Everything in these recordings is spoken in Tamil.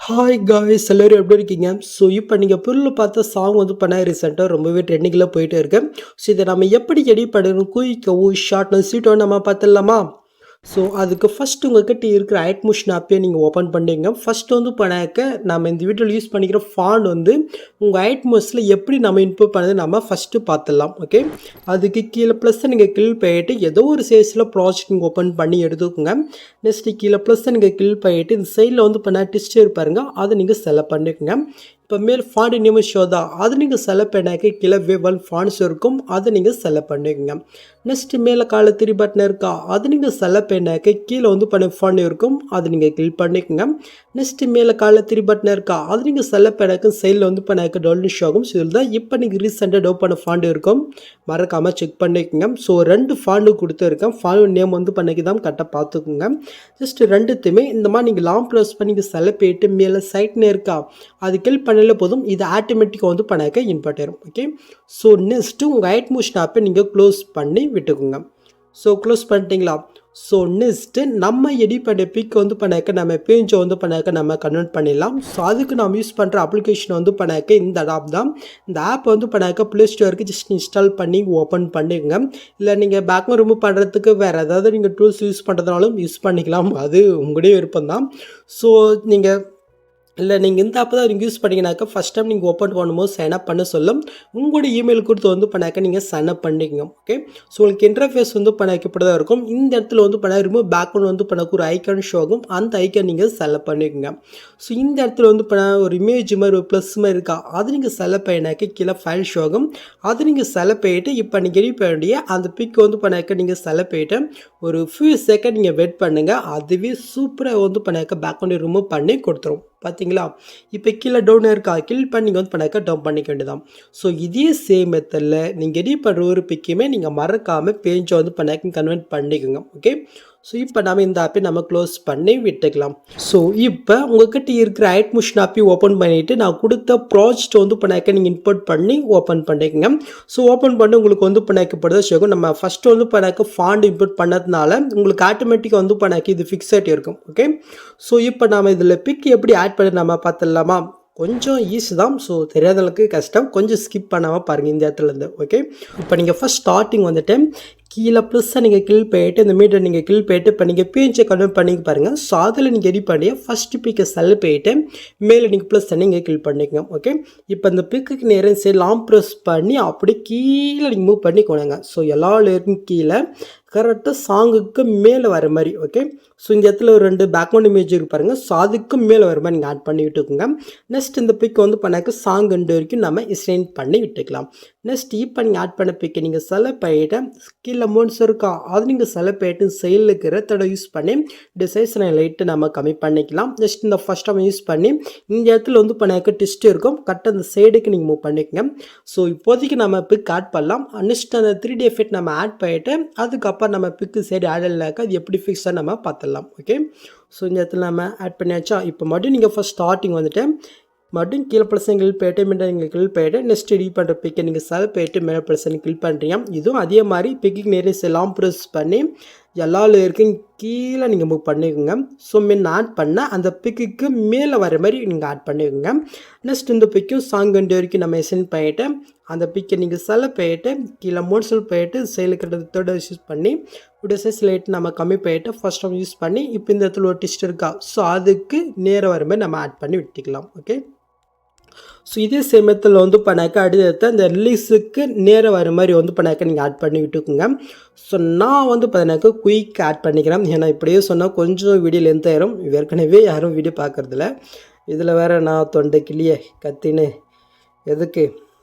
ஹாய் காய்ஸ் எல்லோரும் எப்படி இருக்கீங்க? ஸோ இப்போ நீங்கள் பொருள் பார்த்த சாங் ரீசெண்டாக ரொம்பவே ட்ரெண்டிங்கில் போயிட்டு இருக்கு. ஸோ இதை நம்ம எப்படி எடிட் பண்ணணும் குயிக்காகவும் ஷார்ட்னஸ் சீட்டோ நம்ம பார்த்துடலாமா? ஸோ அதுக்கு ஃபஸ்ட்டு உங்கள்கிட்ட இருக்கிற ஐட்மோஷன் ஆப்பே நீங்கள் ஓப்பன் பண்ணிங்க. ஃபஸ்ட்டு பண்ணாக்க நம்ம இந்த வீடியோவில் யூஸ் பண்ணிக்கிற ஃபாண்ட் உங்கள் ஐட்மோஸில் எப்படி நம்ம இன்புட் பண்ணது நம்ம ஃபஸ்ட்டு பார்த்துடலாம். ஓகே, அதுக்கு கீழே ப்ளஸ்ஸை நீங்கள் கிளிக் பண்ணிட்டு ஏதோ ஒரு சைஸில் ப்ராஜெக்ட் நீங்கள் ஓப்பன் பண்ணி எடுத்துக்கோங்க. நெக்ஸ்ட்டு கீழே ப்ளஸ்ஸை நீங்கள் கிளிக் பண்ணிட்டு இந்த சைடில் பண்ண டிஸ்ட் இருப்பாருங்க, அதை நீங்கள் செலக்ட் பண்ணிக்கோங்க. இப்போ மேல் ஃபாண்ட் நேம் ஷோ தான், அது நீங்கள் செலக்ட் பண்ணாக்க கீழே வேவல் ஃபாண்ட்ஸ் இருக்கும், அதை நீங்கள் செலக்ட் பண்ணிக்கோங்க. நெக்ஸ்ட்டு மேலே கால 3 பட்டன் இருக்கா, அது நீங்கள் செலக்ட் பண்ணாக்க கீழே பண்ண ஃபாண்ட் இருக்கும், அது நீங்கள் கிளிக் பண்ணிக்கோங்க. நெக்ஸ்ட்டு மேலே கால 3 பட்டன் இருக்கா, அது நீங்கள் செலக்ட் பண்ணாக்க சைடில் பண்ணாக்க டவுன் ஷோ ஆகும். ஸோ இதில் தான் இப்போ நீங்கள் ரீசெண்டாக டவுன் பண்ண ஃபாண்ட் இருக்கும், மறக்காமல் செக் பண்ணிக்கோங்க. ஸோ 2 ஃபாண்டு கொடுத்துருக்கேன், ஃபாண்ட் நேம் பண்ணாக்கி தான் கரெக்டாக பார்த்துக்குங்க. ஜஸ்ட்டு ரெண்டுத்தையுமே இந்த மாதிரி நீங்கள் லாங் ப்ரெஸ் பண்ணி நீங்கள் செலக்ட் பண்ணிட்டு மேலே சைட்னு இருக்கா, அது கிளிக் பண்ணல போதும், இது ஆட்டோமேட்டிக்காக பண்ணாக்க இன்புட் ஆயிரும். ஓகே, ஸோ நெக்ஸ்ட்டு உங்கள் ஐட்மோஷன் ஆப்பை நீங்கள் க்ளோஸ் பண்ணி விட்டுக்குங்க. ஸோ க்ளோஸ் பண்ணிட்டீங்களா? ஸோ நெக்ஸ்ட்டு நம்ம எடிட் பண்ண பிக் பண்ணாக்க நம்ம பேஜை பண்ணாக்க நம்ம கன்வெர்ட் பண்ணிடலாம். ஸோ அதுக்கு நம்ம யூஸ் பண்ணுற அப்ளிகேஷன் பண்ணாக்க இந்த ஆப் தான். இந்த ஆப் பண்ணாக்க ப்ளே ஸ்டோருக்கு ஜஸ்ட் இன்ஸ்டால் பண்ணி ஓப்பன் பண்ணிக்கோங்க. இல்லை நீங்கள் பேக்ரவுண்ட் ரிமூவ் பண்ணுறதுக்கு வேறு ஏதாவது நீங்கள் டூல்ஸ் யூஸ் பண்ணுறதுனாலும் யூஸ் பண்ணிக்கலாம், அது உங்களுடைய விருப்பம் தான். ஸோ நீங்கள் இந்த ஆப் தான் நீங்கள் யூஸ் பண்ணிங்கனாக்கா ஃபஸ்ட் டைம் நீங்கள் ஓப்பன் பண்ணும்போது சைன் அப் பண்ண சொல்லும். உங்களோட இமெயில் கொடுத்து பண்ணாக்க நீங்கள் சைன் அப் பண்ணிக்கோங்க. ஓகே, ஸோ உங்களுக்கு இன்டர்ஃபேஸ் பண்ணாக்க இப்படி தான் இருக்கும். இந்த இடத்துல பண்ண ரிமூவ் பேக்ரவுண்ட் பண்ணாக்க ஒரு ஐக்கான் ஷோ ஆகும், அந்த ஐக்கான் நீங்கள் செலக்ட் பண்ணிக்கோங்க. ஸோ இந்த இடத்துல பண்ண ஒரு இமேஜ் மாதிரி ஒரு ப்ளஸ் மாதிரி இருக்கா, அது நீங்கள் செலக்ட் பண்ணினாக்க கீழே ஃபைல் ஷோ ஆகும், அது நீங்கள் செலக்ட் பண்ணிட்டு இப்போ நீங்கள் எடிட் பண்ண வேண்டிய அந்த பிக் பண்ணாக்க நீங்கள் செலக்ட் பண்ணிட்டு ஒரு ஃபியூ செகண்ட் நீங்கள் வெயிட் பண்ணுங்கள். அதுவே சூப்பராக பண்ணாக்க பேக்ரவுண்ட் ரிமூவ் பண்ணி கொடுத்துரும். பார்த்தீங்களா? இப்போ கீழே டவுன் இருக்கா, கில் பண்ணி நீங்கள் பண்ணாக்க டவுன் பண்ணிக்க வேண்டியதான். ஸோ இதே சேம் மெத்தடில் நீங்கள் எடிட் பண்ணுற ஒரு பிக்குமே நீங்கள் மறக்காமல் பேஜை பண்ணாக்க கன்வெர்ட் பண்ணிக்கோங்க. ஓகே, ஸோ இப்போ நம்ம இந்த ஆப்பை நம்ம க்ளோஸ் பண்ணி விட்டுக்கலாம். ஸோ இப்போ உங்கள்கிட்ட இருக்கிற ஐட்மோஷன் ஆப்பையும் ஓப்பன் பண்ணிவிட்டு நான் கொடுத்த ப்ராஜெக்ட் பண்ணாக்க நீங்கள் இன்புட் பண்ணி ஓப்பன் பண்ணிக்கோங்க. ஸோ ஓப்பன் பண்ணி உங்களுக்கு பண்ணாக்கப்படுறது ஷோகும். நம்ம ஃபஸ்ட்டு பண்ணாக்க ஃபாண்ட் இன்புட் பண்ணதுனால உங்களுக்கு ஆட்டோமேட்டிக்காக பண்ணாக்க இது ஃபிக்ஸ் ஆகிட்டு இருக்கும். ஓகே, ஸோ இப்போ நம்ம இதில் பிக் எப்படி ஆட் பண்ணி நம்ம பார்த்துடலாமா? கொஞ்சம் ஈஸி தான். ஸோ தெரியாத அளவுக்கு கஷ்டம், கொஞ்சம் ஸ்கிப் பண்ணாமல் பாருங்கள் இந்த இடத்துலேருந்து. ஓகே, இப்போ நீங்கள் ஃபஸ்ட் ஸ்டார்டிங் கீழே ப்ளஸ்ஸை நீங்கள் கிளிக் பண்ணிட்டு இந்த மீட்டர் நீங்கள் கிளிக் பண்ணிட்டு இப்போ நீங்கள் பேஜை கன்வெர்ட் பண்ணி பாருங்கள். ஸோ அதில் நீங்கள் எடிட் பண்ணி ஃபஸ்ட்டு பிக்கை செலக்ட் பண்ணிட்டு மேலே நீங்கள் ப்ளஸ் நீங்கள் கிளிக் பண்ணிக்கோங்க. ஓகே, இப்போ இந்த பிக்குக்கு நேரம் சரி லாங் ப்ரெஸ் பண்ணி அப்படியே கீழே நீங்கள் மூவ் பண்ணி கொண்டாங்க. ஸோ எல்லா லேயருக்கும் கீழே கரெக்டாக சாங்குக்கு மேலே வர மாதிரி. ஓகே, ஸோ இந்த இடத்துல ஒரு 2 பேக்ரவுண்ட் இமேஜ் இருக்கு பாருங்கள். ஸோ அதுக்கு மேலே வர மாதிரி நீங்கள் ஆட் பண்ணி விட்டுக்கோங்க. நெக்ஸ்ட் இந்த பிக் பண்ணாக்க சாங் 2 வரைக்கும் நம்ம எக்ஸ்டெண்ட் பண்ணி விட்டுக்கலாம். நெக்ஸ்ட் இப்போ நீங்கள் ஆட் பண்ண பிக்கை நீங்கள் செலக்ட் பண்ணிவிட்டு கீழே அமௌண்ட்ஸ் இருக்கா, அது நீங்கள் செலக்ட் பண்ணிட்டு சைடில் இருக்கிற தடவை யூஸ் பண்ணி டிசைஸ் லைட்டு நம்ம கம்மி பண்ணிக்கலாம். நெக்ஸ்ட் இந்த ஃபஸ்ட் நம்ம யூஸ் பண்ணி இந்த இடத்துல பண்ணாக்க டிஸ்ட் இருக்கும், கரெக்டாக அந்த சைடுக்கு நீங்கள் மூவ் பண்ணிக்கோங்க. ஸோ இப்போதைக்கு நம்ம பிக் ஆட் பண்ணலாம். நெக்ஸ்ட் அந்த 3D எஃபெக்ட் நம்ம ஆட் பண்ணிவிட்டு அதுக்கப்புறம் நம்ம பிக்கு சைடு ஆட் இல்லைனாக்கா அது எப்படி ஃபிக்ஸாக நம்ம பார்த்துடலாம். ஓகே, ஸோ இந்த இடத்துல நம்ம ஆட் பண்ணியாச்சா? இப்போ மறுபடியும் நீங்கள் ஃபஸ்ட் ஸ்டார்டிங் மறுபடியும் கீழே ப்ளஸ்ஸை கிளிக் பண்ணிட்டு மீண்டும் நீங்கள் கிளிக் பண்ணிட்டு நெக்ஸ்ட் எடிட் பண்ணுற பிக்கை நீங்கள் செலக்ட் பண்ணிட்டு மேலே ப்ளஸ்ஸை கிளிக் பண்ணுறீங்க. இதுவும் அதே மாதிரி பிக்குக்கு நேரே லாங் ப்ரெஸ் பண்ணி எல்லா லேயருக்கும் கீழே நீங்கள் மூவ் பண்ணிக்கோங்க. ஸோ மீன் ஆட் பண்ண அந்த பிக்குக்கு மேலே வர மாதிரி நீங்கள் ஆட் பண்ணிக்கோங்க. நெக்ஸ்ட் இந்த பிக்கும் சாங் 2 வரைக்கும் நம்ம சென்ட் பண்ணிவிட்டு அந்த பிக்கை நீங்கள் செலக்ட் பண்ணிட்டு கீழே மோட்ஸில் போயிட்டு சைடில் கிட்ட யூஸ் பண்ணி ஒரு சைஸ் லைட் நம்ம கம்மி பண்ணிட்டு ஃபஸ்ட் டைம் யூஸ் பண்ணி இப்போ இந்த இடத்துல ஒரு டிஸ்ட் இருக்கா, ஸோ அதுக்கு நேராக வர மாதிரி நம்ம ஆட் பண்ணி விட்டுக்கலாம். ஓகே, ஸோ இதே சேமத்தில் பண்ணாக்க அடுத்த இந்த ரிலீஸுக்கு நேராக வர மாதிரி பண்ணாக்க நீங்கள் ஆட் பண்ணி விட்டுக்குங்க. ஸோ நான் பார்த்தீங்கன்னாக்கா குயிக் ஆட் பண்ணிக்கிறேன். ஏன்னா இப்படியே சொன்னால் கொஞ்சம் வீடியோ லென்த் ஆயிரும், ஏற்கனவே யாரும் வீடியோ பார்க்குறதில்ல, இதில் வேறு நான் தொண்டை கிளியே கத்தின்னு எதுக்கு.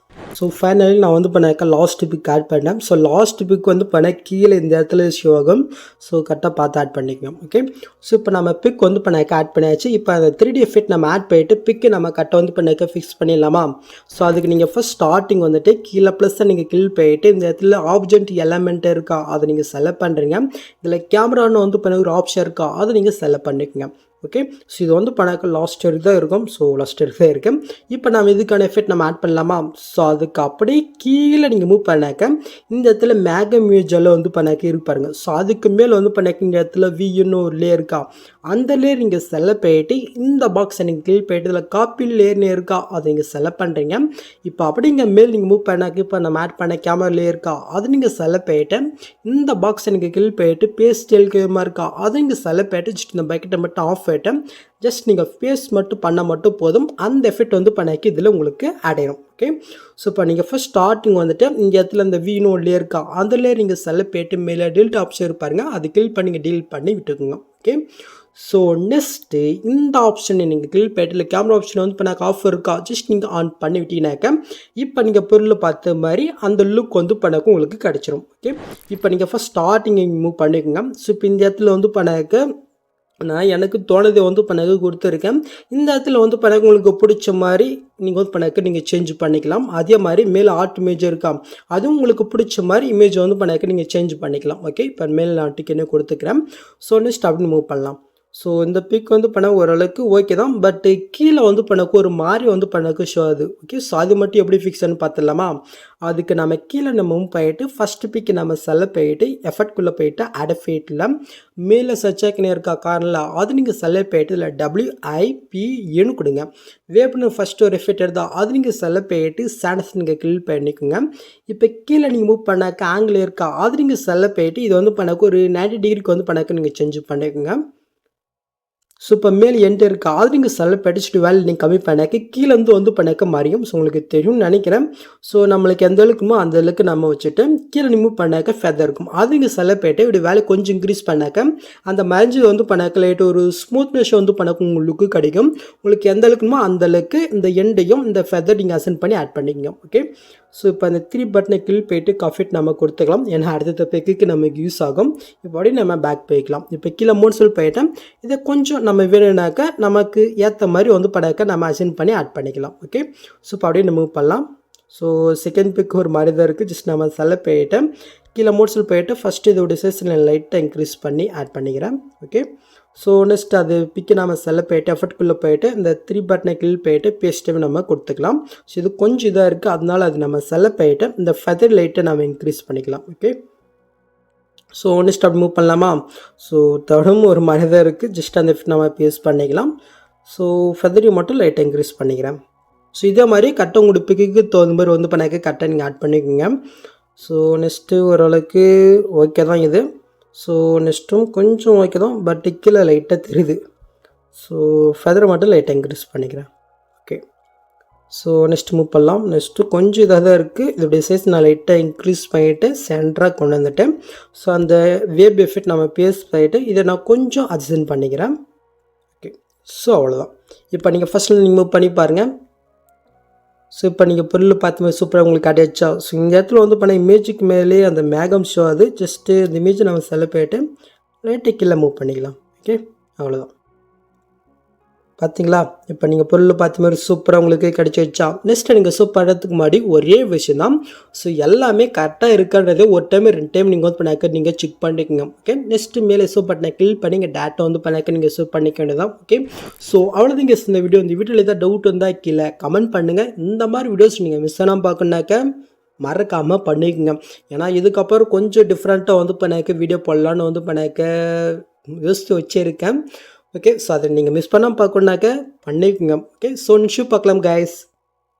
ஸோ ஃபைனலி நான் பண்ணாக்க லாஸ்ட் பிக் ஆட் பண்ணேன். ஸோ லாஸ்ட் பிக் பண்ண கீழே இந்த இடத்துல ஷோ ஆகும், ஸோ கரெக்டாக பார்த்து ஆட் பண்ணிக்கோங்க. ஓகே, ஸோ இப்போ நம்ம பிக் பண்ணாக்க ஆட் பண்ணியாச்சு. இப்போ அந்த 3D எஃபெக்ட் நம்ம ஆட் பண்ணிட்டு பிக்கு நம்ம கரெக்டாக பண்ணாக்க ஃபிக்ஸ் பண்ணிடலாமா? ஸோ அதுக்கு நீங்கள் ஃபஸ்ட் ஸ்டார்டிங் கீழே ப்ளஸ்ஸை நீங்கள் கிளிக் பண்ணிட்டு இந்த இடத்துல ஆப்ஜெக்ட் எலமெண்ட் இருக்கா, அதை நீங்கள் செலக்ட் பண்ணுறீங்க. இதில் கேமரான்னு பண்ண ஒரு ஆப்ஷன் இருக்கா, அதை நீங்கள் செலக்ட் பண்ணிக்கோங்க. ஓகே. ஸோ இது வந்து பண்ணாக்க லாஸ்ட் வரைக்கும் தான் இருக்கும். ஸோ லாஸ்ட் வரைக்கும் தான் இருக்குது. இப்போ நம்ம இதுக்கான எஃபெக்ட் நம்ம ஆட் பண்ணலாமா? ஸோ அதுக்கு அப்படியே கீழே நீங்கள் மூவ் பண்ணாக்க இந்த இடத்துல மேகம் மியூஜெல்லாம் வந்து பண்ணாக்க இருப்பாருங்க. ஸோ அதுக்கு மேலே வந்து பண்ணாக்க இந்த இடத்துல வின்னு ஒரு லேயர் இருக்கா, அந்த லேயர் நீங்கள் செலக்ட் பண்ணிட்டு இந்த பாக்ஸை நீங்கள் கிளிக் பண்ணிட்டு இதில் காப்பி லேயர்னு இருக்கா அதை நீங்கள் செலக்ட் பண்ணுறீங்க. இப்போ அப்படிங்க மேல் நீங்கள் மூவ் பண்ணாக்க இப்போ நம்ம ஆட் பண்ண கேமரா லேயர் இருக்கா அது நீங்கள் செலக்ட் பண்ணிட்டு இந்த பாக்ஸை நீங்கள் கிளிக் பண்ணிட்டு பேஸ்ட் எழுக்கமாக இருக்கா அதை நீங்கள் செலக்ட் பண்ணிட்டு ஜஸ்ட் இந்த பக்கெட்டை மட்டும் ஆஃப் பண்ணிட்டு ஜஸ்ட் நீங்கள் ஃபேஸ் மட்டும் பண்ண மட்டும் போதும். அந்த எஃபெக்ட் வந்து பண்ணாக்கி இதில் உங்களுக்கு ஆட் ஆயிடும். ஓகே. ஸோ இப்போ நீங்கள் ஃபஸ்ட் ஸ்டார்டிங் வந்துட்டு இந்த இடத்துல இந்த வீனோ லேயர் இருக்கா அந்த லேயர் நீங்கள் செலக்ட் பண்ணிட்டு மேலே டீல்ட் ஆப்ஷன் இருப்பாருங்க அது கிளிக் பண்ணி நீங்கள் டீல் பண்ணி விட்டுக்குங்க. ஓகே. ஸோ நெக்ஸ்ட்டு இந்த ஆப்ஷனை நீங்கள் கிளிக் பண்ணிட்டு இல்லை கேமரா ஆப்ஷன் வந்து இப்போ எனக்கு ஆஃப் இருக்கா ஜஸ்ட் நீங்கள் ஆன் பண்ணி விட்டீங்கன்னாக்க இப்போ நீங்கள் பொருள் பார்த்த மாதிரி அந்த லுக் வந்து பண்ணாக்க உங்களுக்கு கிடச்சிரும். ஓகே. இப்போ நீங்கள் ஃபஸ்ட் ஸ்டார்டிங் மூவ் பண்ணிக்கோங்க. ஸோ இப்போ இந்த இடத்துல வந்து பண்ணாக்க நான் எனக்கு தோணுதை வந்து பண்ணாக்க கொடுத்துருக்கேன். இந்த இடத்துல வந்து பண்ணாக்க உங்களுக்கு பிடிச்ச மாதிரி நீங்கள் வந்து பண்ணாக்க நீங்கள் சேஞ்ச் பண்ணிக்கலாம். அதே மாதிரி மேலே ஆர்ட் இமேஜ் இருக்கா அதுவும் உங்களுக்கு பிடிச்ச மாதிரி இமேஜ் வந்து பண்ணாக்க நீங்கள் சேஞ்ச் பண்ணிக்கலாம். ஓகே. இப்போ மேலே நான் டிக்கெட்டே கொடுத்துக்கிறேன். ஸோ நெக்ஸ்ட் அப்படின்னு மூவ் பண்ணலாம். ஸோ இந்த பிக் வந்து பண்ண ஓரளவுக்கு ஓகே தான். பட் கீழே வந்து பண்ணக்கு ஒரு மாதிரி வந்து பண்ணக்கு ஷோ அது. ஓகே. ஸோ அது மட்டும் எப்படி ஃபிக்ஸ்ன்னு பார்த்துடலாமா? அதுக்கு நம்ம கீழே நம்ம மூவ் பண்ணிட்டு ஃபஸ்ட்டு பிக்கு நம்ம செலக்ட் பண்ணிட்டு எஃபெக்ட்குள்ளே போயிட்டு அடஃபேட்டில் மேலே சர்ச் ஆக்கினே இருக்கா கார்னில் அது நீங்கள் செலக்ட் பண்ணிட்டு இல்லை WIPன்னு கொடுங்க. வேப்னு ஃபஸ்ட்டு ஒரு எஃபெக்ட் எடுத்தால் அது நீங்கள் செலக்ட் பண்ணிட்டு சாண்டஸ் நீங்கள் கிளிக் பண்ணிக்கோங்க. இப்போ கீழே நீங்கள் மூவ் பண்ணாக்க ஆங்கிள் இருக்கா அது நீங்கள் செலக்ட் பண்ணிட்டு இது வந்து பண்ணாக்க ஒரு 90 டிகிரிக்கு வந்து பண்ணாக்க நீங்கள் சேஞ்ச் பண்ணிக்கோங்க. ஸோ இப்போ மேல் எண்ட் இருக்கா அது நீங்கள் செலக்ட் படிச்சுட்டு வேலை நீங்கள் கம்மி பண்ணாக்க கீழே வந்து பண்ணாக்க மாறியும். ஸோ உங்களுக்கு தெரியும்னு நினைக்கிறேன். ஸோ நம்மளுக்கு எந்த அளவுக்குமோ அந்த அளவுக்கு நம்ம வச்சுட்டு கீழே ரிமூவ் பண்ணாக்க ஃபெதர் இருக்கும் அது நீங்கள் செலக்ட் பண்ணிட்டு இப்படி வேலை கொஞ்சம் இன்க்ரீஸ் பண்ணாக்க அந்த மறைஞ்சு வந்து பண்ணாக்க லைட்டு ஒரு ஸ்மூத்னஸ் வந்து பண்ணாக்க உங்களுக்கு கிடைக்கும். உங்களுக்கு எந்த அளவுக்குமோ அந்த அளவுக்கு இந்த எண்டையும் இந்த ஃபெதர் நீங்கள் அசைன் பண்ணி ஆட் பண்ணிக்கங்க. ஓகே. ஸோ இப்போ அந்த 3 பட்டனை கிளிக் போயிட்டு கஃபெட் நம்ம கொடுத்துக்கலாம். ஏன்னா அடுத்த பேக்கு நமக்கு யூஸ் ஆகும். இப்படி நம்ம பேக் போய்க்கலாம். இப்போ கீழே 3 சொல் போயிட்டேன். இதை கொஞ்சம் நம்ம வேணும்னாக்க நமக்கு ஏற்ற மாதிரி வந்து படாக்க நம்ம அசைன் பண்ணி ஆட் பண்ணிக்கலாம். ஓகே. ஸோ இப்போ அப்படியே நம்ம மூவ் பண்ணலாம். ஸோ செகண்ட் பிக் ஒரு மாதிரி தான் இருக்குது. ஜஸ்ட் நம்ம செலக்ட் போயிட்டு கீழே 3 சொல் போயிட்டு ஃபஸ்ட்டு இதோட சைஸ் நான் லைட்டாக இன்க்ரீஸ் பண்ணி ஆட் பண்ணிக்கிறேன். ஓகே. ஸோ நெக்ஸ்ட் அது பிக்கு நம்ம செலக்ட் போயிட்டு எஃபெக்ட்குள்ளே போயிட்டு இந்த 3 பட்டனை கிளிக் போயிட்டு பேஸ்ட்டையும் நம்ம கொடுத்துக்கலாம். ஸோ இது கொஞ்சம் இதாக இருக்குது அதனால அது நம்ம செலக்ட் போயிட்டு இந்த ஃபெதர் லைட்டை நம்ம இன்க்ரீஸ் பண்ணிக்கலாம். ஓகே. ஸோ நெக்ஸ்ட் அப்படி மூவ் பண்ணலாமா? ஸோ தடும் ஒரு மாதிரி தான் இருக்குது. ஜஸ்ட் அந்த நம்ம பேஸ்ட் பண்ணிக்கலாம். ஸோ ஃபெதரையும் மட்டும் லைட்டாக இன்க்ரீஸ் பண்ணிக்கிறேன். ஸோ இதே மாதிரி கட்டை உங்களுடைய பிக்கு தகுந்த மாதிரி வந்து பண்ணாக்க கட்டை நீங்கள் ஆட் பண்ணிக்கோங்க. ஸோ நெக்ஸ்ட்டு ஓரளவுக்கு ஓகே தான் இது. ஸோ நெக்ஸ்ட்டும் கொஞ்சம் ஓகே தான் பட் கீழே லைட்டாக தெரியுது. ஸோ ஃபெதரை மட்டும் லைட்டாக இன்க்ரீஸ் பண்ணிக்கிறேன். ஓகே. ஸோ நெக்ஸ்ட் மூவ் பண்ணலாம். நெக்ஸ்ட்டு கொஞ்சம் இதாக தான் இருக்குது. இதோடைய சைஸ் நான் லைட்டாக இன்க்ரீஸ் பண்ணிவிட்டு சென்டராக கொண்டு வந்துட்டேன். ஸோ அந்த வேப் எஃபெக்ட் நம்ம பேஸ்ட் பண்ணிவிட்டு இதை நான் கொஞ்சம் அட்ஜஸ்ட் பண்ணிக்கிறேன். ஓகே. ஸோ அவ்வளோதான். இப்போ நீங்கள் ஃபஸ்ட்டில் நீங்கள் மூவ் பண்ணி பாருங்கள். ஸோ இப்போ நீங்கள் பொருள் பார்த்து மாதிரி சூப்பராக உங்களுக்கு அடைச்சா. ஸோ இந்த இடத்துல வந்து பண்ண இமேஜுக்கு மேலே அந்த மேகம் ஷோ அது ஜஸ்ட்டு இந்த இமேஜை நம்ம செலக்ட் பண்ணிட்டு லைட்டாக கீழே மூவ் பண்ணிக்கலாம். ஓகே. அவ்வளோதான். பார்த்தீங்களா? இப்போ நீங்கள் பொருள் பார்த்த மாதிரி சூப்பராக உங்களுக்கு கிடச்சிச்சா. நெக்ஸ்ட்டு நீங்கள் சூப் பண்ணுறதுக்கு முன்னாடி ஒரே விஷயம் தான். ஸோ எல்லாமே கரெக்டாக இருக்கின்றதே ஒரு டைம் 2 டைம் நீங்கள் வந்து பண்ணாக்க நீங்கள் செக் பண்ணிக்கோங்க. ஓகே. நெக்ஸ்ட்டு மேலே சூப் பட்டனை கிளிக் பண்ணி நீங்கள் டேட்டா வந்து பண்ணாக்க நீங்கள் சூப் பண்ணிக்க வேண்டியதான். ஓகே. ஸோ அவ்வளோதான் இந்த வீடியோவில் ஏதாவது டவுட் வந்தால் கீழே கமெண்ட் பண்ணுங்கள். இந்த மாதிரி வீடியோஸ் நீங்கள் மிஸ் பண்ணாமல் பார்க்கணுனாக்க மறக்காமல் பண்ணிக்கோங்க. ஏன்னா இதுக்கப்புறம் கொஞ்சம் டிஃப்ரெண்ட்டாக வந்து பண்ணாக்க வீடியோ போடலான்னு வந்து பண்ணாக்க யோசித்து வச்சுருக்கேன். ஓகே. ஸோ அதை நீங்கள் மிஸ் பண்ணாமல் பார்க்கணுனாக்க பண்ணிக்கோங்க. ஓகே. ஸோ நிச்சயம் பார்க்கலாம் கைஸ்.